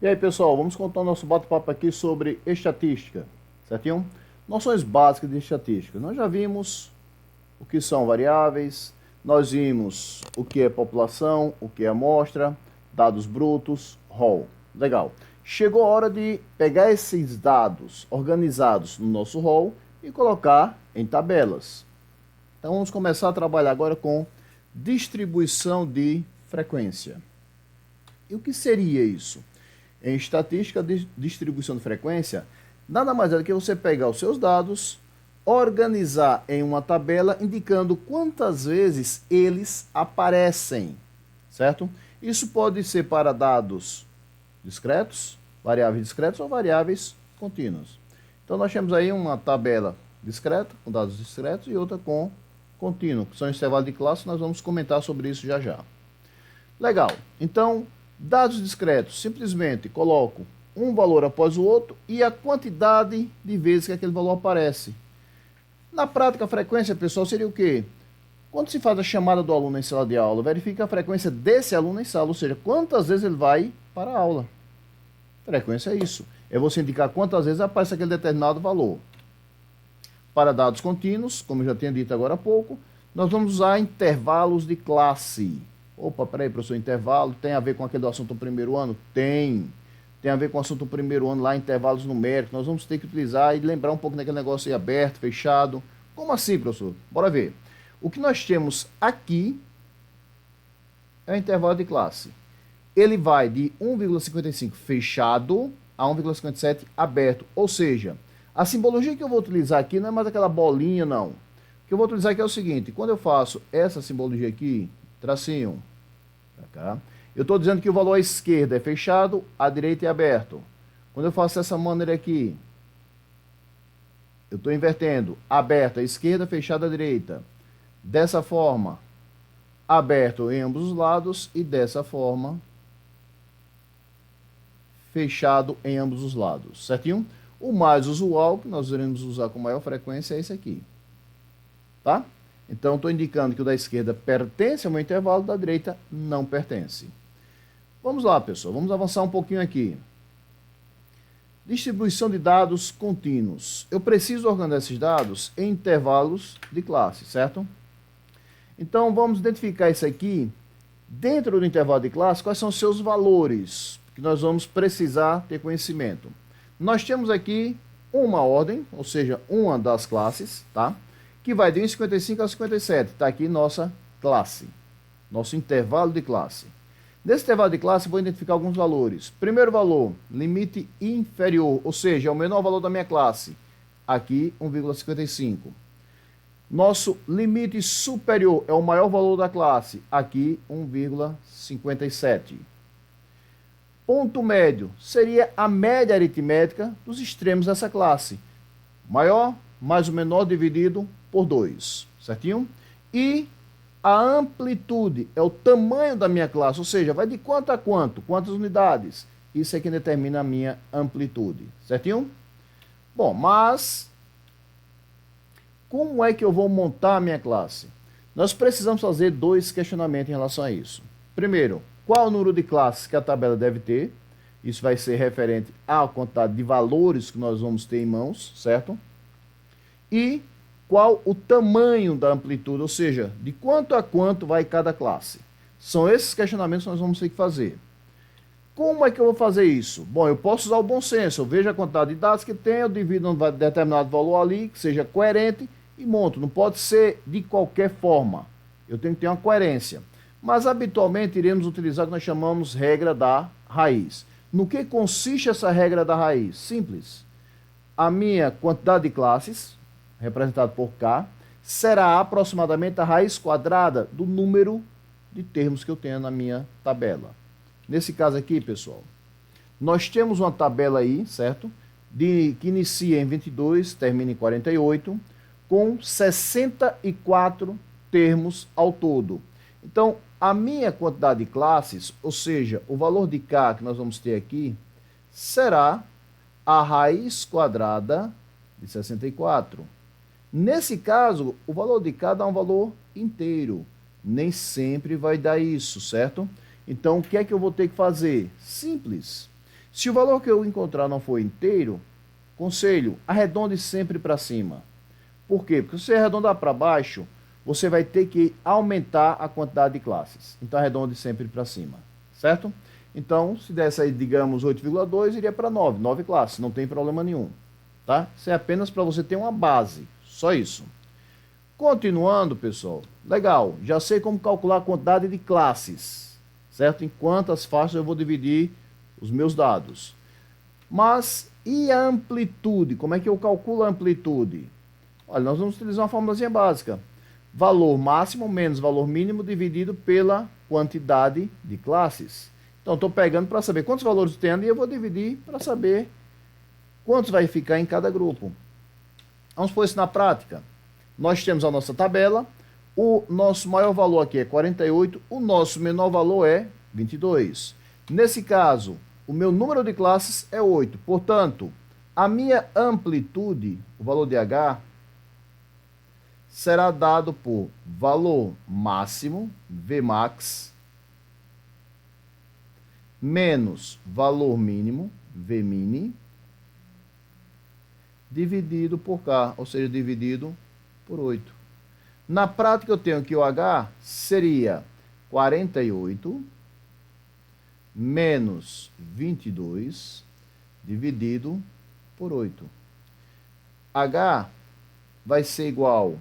E aí, pessoal, vamos contar o nosso bate-papo aqui sobre estatística, certinho? Noções básicas de estatística. Nós já vimos o que são variáveis, nós vimos o que é população, o que é amostra, dados brutos, rol. Legal. Chegou a hora de pegar esses dados organizados no nosso rol e colocar em tabelas. Então vamos começar a trabalhar agora com distribuição de frequência. E o que seria isso? Em estatística de distribuição de frequência, nada mais é do que você pegar os seus dados, organizar em uma tabela indicando quantas vezes eles aparecem, certo? Isso pode ser para dados discretos, variáveis discretos ou variáveis contínuas. Então nós temos aí uma tabela discreta, com dados discretos, e outra com contínuo, que são intervalos de classe. Nós vamos comentar sobre isso já já. Legal. Então, dados discretos, simplesmente coloco um valor após o outro e a quantidade de vezes que aquele valor aparece. Na prática, a frequência, pessoal, seria o quê? Quando se faz a chamada do aluno em sala de aula, verifica a frequência desse aluno em sala, ou seja, quantas vezes ele vai para a aula. Frequência é isso. É você indicar quantas vezes aparece aquele determinado valor. Para dados contínuos, como eu já tinha dito agora há pouco, nós vamos usar intervalos de classe. Opa, peraí, professor, intervalo tem a ver com aquele do assunto do primeiro ano? Tem. Tem a ver com o assunto do primeiro ano lá, intervalos numéricos. Nós vamos ter que utilizar e lembrar um pouco daquele negócio aí aberto, fechado. Como assim, professor? Bora ver. O que nós temos aqui é o intervalo de classe. Ele vai de 1,55 fechado a 1,57 aberto. Ou seja, a simbologia que eu vou utilizar aqui não é mais aquela bolinha, não. O que eu vou utilizar aqui é o seguinte: quando eu faço essa simbologia aqui, tracinho, pra cá, eu estou dizendo que o valor à esquerda é fechado, à direita é aberto. Quando eu faço dessa maneira aqui, eu estou invertendo, aberto à esquerda, fechado à direita. Dessa forma, aberto em ambos os lados e dessa forma, fechado em ambos os lados, certinho? O mais usual, que nós iremos usar com maior frequência, é esse aqui, tá? Então, estou indicando que o da esquerda pertence ao meu intervalo, da direita não pertence. Vamos lá, pessoal, vamos avançar um pouquinho aqui. Distribuição de dados contínuos. Eu preciso organizar esses dados em intervalos de classe, certo? Então, vamos identificar isso aqui. Dentro do intervalo de classe, quais são os seus valores que nós vamos precisar ter conhecimento? Nós temos aqui uma ordem, ou seja, uma das classes, tá? Que vai de 1,55 a 57. Está aqui nossa classe, nosso intervalo de classe. Nesse intervalo de classe, vou identificar alguns valores. Primeiro valor, limite inferior, ou seja, é o menor valor da minha classe. Aqui, 1,55. Nosso limite superior é o maior valor da classe. Aqui, 1,57. Ponto médio seria a média aritmética dos extremos dessa classe. Maior mais o menor dividido por 2, certinho? E a amplitude é o tamanho da minha classe, ou seja, vai de quanto a quanto, quantas unidades. Isso é que determina a minha amplitude, certinho? Bom, mas como é que eu vou montar a minha classe? Nós precisamos fazer dois questionamentos em relação a isso. Primeiro, qual o número de classes que a tabela deve ter? Isso vai ser referente à quantidade de valores que nós vamos ter em mãos, certo? E qual o tamanho da amplitude, ou seja, de quanto a quanto vai cada classe. São esses questionamentos que nós vamos ter que fazer. Como é que eu vou fazer isso? Bom, eu posso usar o bom senso. Eu vejo a quantidade de dados que tem, eu divido um determinado valor ali, que seja coerente, e monto. Não pode ser de qualquer forma. Eu tenho que ter uma coerência. Mas, habitualmente, iremos utilizar o que nós chamamos regra da raiz. No que consiste essa regra da raiz? Simples. A minha quantidade de classes, representado por K, será aproximadamente a raiz quadrada do número de termos que eu tenho na minha tabela. Nesse caso aqui, pessoal, nós temos uma tabela aí, certo? Que inicia em 22, termina em 48, com 64 termos ao todo. Então, a minha quantidade de classes, ou seja, o valor de K que nós vamos ter aqui, será a raiz quadrada de 64. Nesse caso, o valor de K dá um valor inteiro. Nem sempre vai dar isso, certo? Então, o que é que eu vou ter que fazer? Simples. Se o valor que eu encontrar não for inteiro, conselho, arredonde sempre para cima. Por quê? Porque se você arredondar para baixo, você vai ter que aumentar a quantidade de classes. Então, arredonde sempre para cima, certo? Então, se desse aí, digamos, 8,2, iria para 9, 9 classes, não tem problema nenhum, tá? Isso é apenas para você ter uma base, só isso. Continuando, pessoal, legal, já sei como calcular a quantidade de classes, certo? Em quantas faixas eu vou dividir os meus dados. Mas, e a amplitude? Como é que eu calculo a amplitude? Olha, nós vamos utilizar uma formulazinha básica. Valor máximo menos valor mínimo dividido pela quantidade de classes. Então, estou pegando para saber quantos valores tem ali, eu vou dividir para saber quantos vai ficar em cada grupo. Vamos pôr isso na prática. Nós temos a nossa tabela, o nosso maior valor aqui é 48, o nosso menor valor é 22. Nesse caso, o meu número de classes é 8, portanto, a minha amplitude, o valor de H, será dado por valor máximo, Vmax, menos valor mínimo, Vmin, dividido por K, ou seja, dividido por 8. Na prática, eu tenho que o H seria 48 menos 22 dividido por 8. H vai ser igual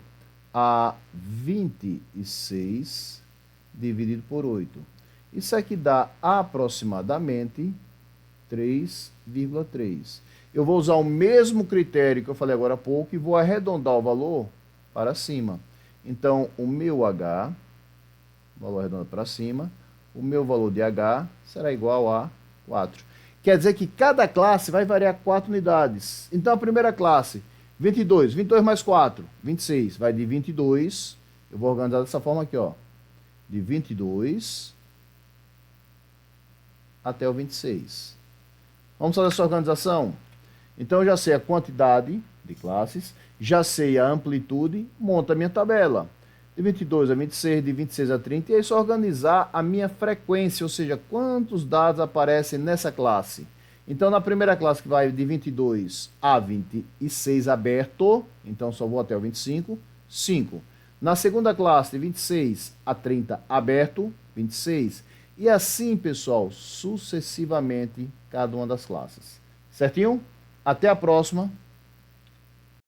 a 26 dividido por 8. Isso aqui dá aproximadamente 3,3. Eu vou usar o mesmo critério que eu falei agora há pouco e vou arredondar o valor para cima. Então, o meu H, valor arredondado para cima, o meu valor de H será igual a 4. Quer dizer que cada classe vai variar 4 unidades. Então, a primeira classe, 22, 22 mais 4, 26, vai de 22, eu vou organizar dessa forma aqui, ó, de 22 até o 26. Vamos fazer essa organização? Então, eu já sei a quantidade de classes, já sei a amplitude, monta a minha tabela. De 22 a 26, de 26 a 30, e aí só organizar a minha frequência, ou seja, quantos dados aparecem nessa classe. Então, na primeira classe, que vai de 22 a 26 aberto, então só vou até o 25, 5. Na segunda classe, de 26 a 30 aberto, 26. E assim, pessoal, sucessivamente, cada uma das classes. Certinho? Até a próxima.